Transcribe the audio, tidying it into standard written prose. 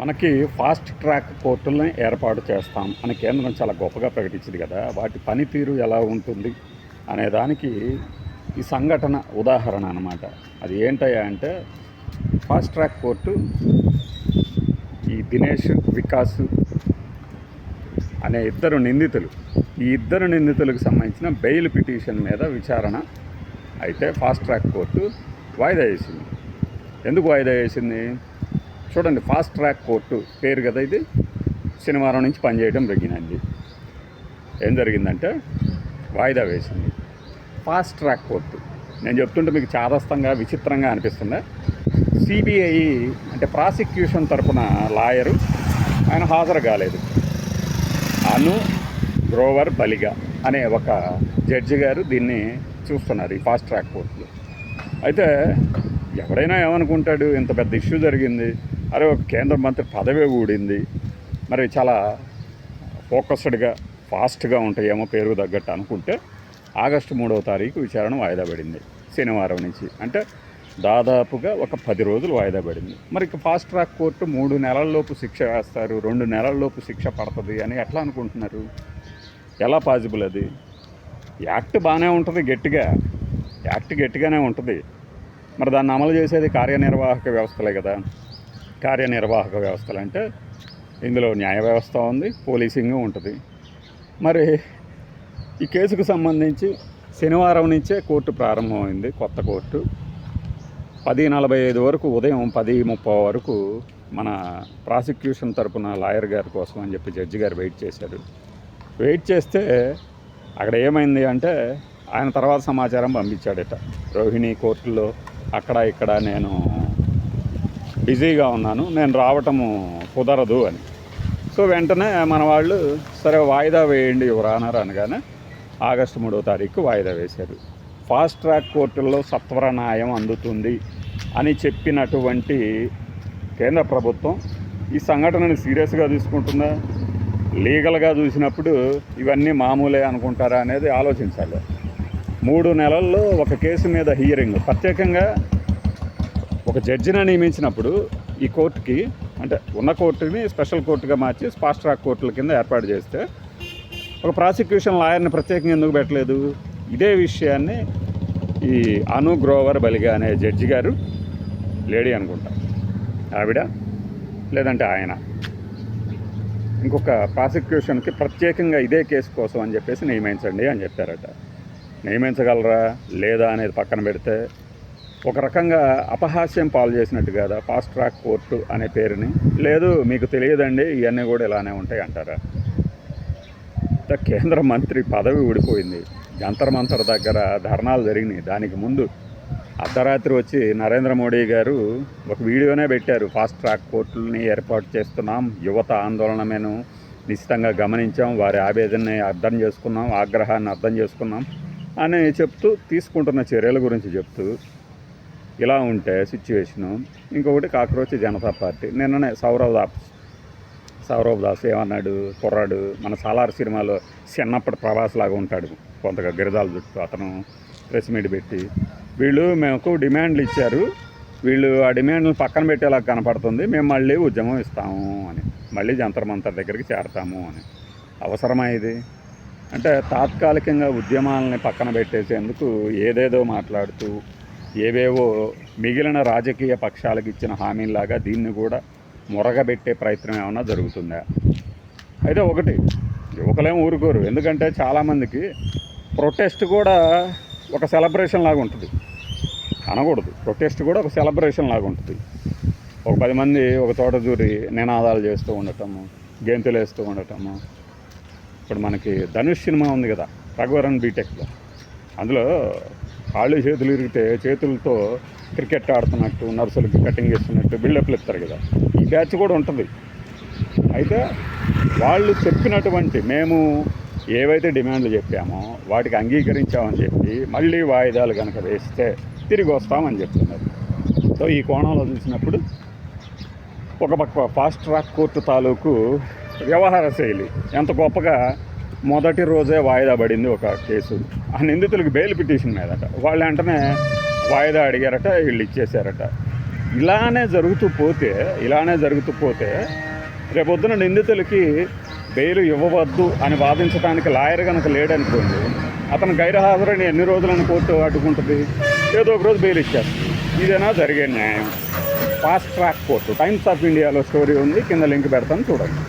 మనకి fast track కోర్టుల్ని ఏర్పాటు చేస్తాం అని కేంద్రం చాలా గొప్పగా ప్రకటించింది కదా. వాటి పనితీరు ఎలా ఉంటుంది అనే దానికి ఈ సంఘటన ఉదాహరణ అన్నమాట. అది ఏంటయ్యా అంటే, ఫాస్ట్ ట్రాక్ కోర్టు ఈ దినేష్, వికాస్ అనే ఈ ఇద్దరు నిందితులకు సంబంధించిన బెయిల్ పిటిషన్ మీద విచారణ అయితే ఫాస్ట్ ట్రాక్ కోర్టు వాయిదా వేసింది. ఎందుకు వాయిదా వేసింది చూడండి. ఫాస్ట్ ట్రాక్ కోర్టు పేరు కదా ఇది. శనివారం నుంచి పనిచేయడం జరిగినది. ఏం జరిగిందంటే వాయిదా వేసింది. ఫాస్ట్ ట్రాక్ కోర్టు నేను చెప్తుంటే మీకు చాదస్తంగా విచిత్రంగా అనిపిస్తుందా? సిబిఐ అంటే ప్రాసిక్యూషన్ తరపున లాయరు ఆయన హాజరు కాలేదు. అను గ్రోవర్ బలిగా అనే ఒక జడ్జి గారు దీన్ని చూస్తున్నారు ఈ ఫాస్ట్ ట్రాక్ కోర్టులో. అయితే ఎవడైనా ఏమనుకుంటాడు, ఇంత పెద్ద ఇష్యూ జరిగింది, అరే ఒక కేంద్ర మంత్రి పదవే ఊడింది, మరి చాలా ఫోకస్డ్గా ఫాస్ట్గా ఉంటాయేమో పేరుకు తగ్గట్టు అనుకుంటే ఆగస్టు 3వ తారీఖు విచారణ వాయిదా పడింది. శనివారం నుంచి అంటే దాదాపుగా ఒక 10 రోజులు వాయిదా పడింది. మరి ఫాస్ట్ ట్రాక్ కోర్టు 3 నెలల్లోపు శిక్ష వేస్తారు, 2 నెలల్లోపు శిక్ష పడుతుంది అని ఎట్లా అనుకుంటున్నారు? ఎలా పాసిబుల్ అది? యాక్ట్ బాగానే ఉంటుంది, గట్టిగానే ఉంటుంది. మరి దాన్ని అమలు చేసేది కార్యనిర్వాహక వ్యవస్థలే కదా. కార్యనిర్వాహక వ్యవస్థలు అంటే ఇందులో న్యాయ వ్యవస్థ ఉంది, పోలీసింగ్ ఉంటుంది. మరి ఈ కేసుకు సంబంధించి శనివారం నుంచే కోర్టు ప్రారంభమైంది. కొత్త కోర్టు 10:45 వరకు, ఉదయం 10:30 వరకు మన ప్రాసిక్యూషన్ తరపున లాయర్ గారి కోసం అని చెప్పి జడ్జి గారు వెయిట్ చేశారు. వెయిట్ చేస్తే అక్కడ ఏమైంది అంటే, ఆయన తర్వాత సమాచారం పంపించాడట, రోహిణి కోర్టులో అక్కడ ఇక్కడ నేను బిజీగా ఉన్నాను, నేను రావటము కుదరదు అని. సో వెంటనే మన వాళ్ళు సరే వాయిదా వేయండి యువరానర్ అనగానే ఆగస్టు 3వ తారీఖు వాయిదా వేశారు. ఫాస్ట్ ట్రాక్ కోర్టుల్లో సత్వర న్యాయం అందుతుంది అని చెప్పినటువంటి కేంద్ర ప్రభుత్వం ఈ సంఘటనని సీరియస్గా తీసుకుంటుందా? లీగల్గా చూసినప్పుడు ఇవన్నీ మామూలే అనుకుంటారా అనేది ఆలోచించాలి. 3 నెలల్లో ఒక కేసు మీద హియరింగ్, ప్రత్యేకంగా ఒక జడ్జిని నియమించినప్పుడు ఈ కోర్టుకి, అంటే ఉన్న కోర్టుని స్పెషల్ కోర్టుగా మార్చి ఫాస్ట్ ట్రాక్ కోర్టుల కింద ఏర్పాటు చేస్తే ఒక ప్రాసిక్యూషన్ లాయర్ని ప్రత్యేకంగా ఎందుకు పెట్టలేదు? ఇదే విషయాన్ని ఈ అను గ్రోవర్ బలిగా అనే జడ్జి గారు, లేడీ అనుకుంటా ఆవిడ, లేదంటే ఆయన, ఇంకొక ప్రాసిక్యూషన్కి ప్రత్యేకంగా ఇదే కేసు కోసం అని చెప్పేసి నియమించండి అని చెప్పారట. నియమించగలరా లేదా అనేది పక్కన పెడితే, ఒక రకంగా అపహాస్యం పాలు చేసినట్టు కదా ఫాస్ట్ ట్రాక్ కోర్టు అనే పేరుని. లేదు మీకు తెలియదండి ఇవన్నీ కూడా ఇలానే ఉంటాయి అంటారా? కేంద్ర మంత్రి పదవి ఊడిపోయింది. జంతర్ మంతర్ దగ్గర ధర్నాలు జరిగినాయి. దానికి ముందు అర్ధరాత్రి వచ్చి నరేంద్ర మోడీ గారు ఒక వీడియోనే పెట్టారు. ఫాస్ట్ ట్రాక్ కోర్టులని ఏర్పాటు చేస్తున్నాం, యువత ఆందోళన మేము నిశ్చితంగా గమనించాం, వారి ఆవేదనని అర్థం చేసుకున్నాం, ఆగ్రహాన్ని అర్థం చేసుకున్నాం అని చెప్తూ, తీసుకుంటున్న చర్యల గురించి చెప్తూ, ఇలా ఉంటే సిచ్యువేషను. ఇంకొకటి కాక్రోచ్ జనతా పార్టీ నిన్ననే సౌరవ్ దాస్ ఏమన్నాడు, కుర్రాడు మన సాలార్ సినిమాలో చిన్నప్పటి ప్రభాస్ లాగా ఉంటాడు, కొంతగా గిరిజాల జుట్టు, అతను ప్రెస్ మీట్ పెట్టి వీళ్ళు మేము డిమాండ్లు ఇచ్చారు, వీళ్ళు ఆ డిమాండ్లు పక్కన పెట్టేలా కనపడుతుంది, మేము మళ్ళీ ఉద్యమం ఇస్తాము అని, మళ్ళీ జంతర్ మంతర్ దగ్గరికి చేరతాము అని. అవసరమా ఇది? అంటే తాత్కాలికంగా ఉద్యమాలని పక్కన పెట్టేసేందుకు ఏదేదో మాట్లాడుతూ ఏవేవో మిగిలిన రాజకీయ పక్షాలకు ఇచ్చిన హామీలాగా దీన్ని కూడా మొరగబెట్టే ప్రయత్నం ఏమన్నా జరుగుతుందా? అయితే ఒకటి, యువకులేం ఊరుకోరు. ఎందుకంటే చాలామందికి ప్రొటెస్ట్ కూడా ఒక సెలబ్రేషన్ లాగా ఉంటుంది. అనకూడదు, ప్రొటెస్ట్ కూడా ఒక సెలబ్రేషన్ లాగా ఉంటుంది. ఒక 10 మంది ఒక చోట జూరి నినాదాలు చేస్తూ ఉండటము, గెంతులు వేస్తూ ఉండటము. ఇప్పుడు మనకి ధనుష్ సినిమా ఉంది కదా, రఘువరన్ బీటెక్లో, అందులో కాళ్ళు చేతులు ఇరిగితే చేతులతో క్రికెట్ ఆడుతున్నట్టు, నర్సులకి కటింగ్ చేస్తున్నట్టు బిల్డప్లు ఇస్తారు కదా. ఈ బ్యాచ్ కూడా ఉంటుంది. అయితే వాళ్ళు చెప్పినటువంటి, మేము ఏవైతే డిమాండ్లు చెప్పామో వాటికి అంగీకరించామని చెప్పి మళ్ళీ వాయిదాలు కనుక వేస్తే తిరిగి వస్తామని చెప్తున్నారు. సో ఈ కోణంలో చూసినప్పుడు ఒక పక్క ఫాస్ట్ ట్రాక్ కోర్టు తాలూకు వ్యవహార శైలి ఎంత గొప్పగా, మొదటి రోజే వాయిదా పడింది ఒక కేసు. ఆ నిందితులకు బెయిల్ పిటిషన్ మీదట. వాళ్ళు వెంటనే వాయిదా అడిగారట, వీళ్ళు ఇచ్చేశారట. ఇలానే జరుగుతూ పోతే రేపొద్దున నిందితులకి బెయిల్ ఇవ్వవద్దు అని వాదించడానికి లాయర్ కనుక లేడనుకోండి, అతను గైర్హాజరని ఎన్ని రోజులని కోర్టు అడ్డుకుంటుంది? ఏదో ఒక రోజు బెయిల్ ఇచ్చేస్తుంది. ఇదేనా జరిగే న్యాయం? Fast track court, times of ఇండియాలో స్టోరీ ఉంది, కింద లింక్ పెడతాను చూడండి.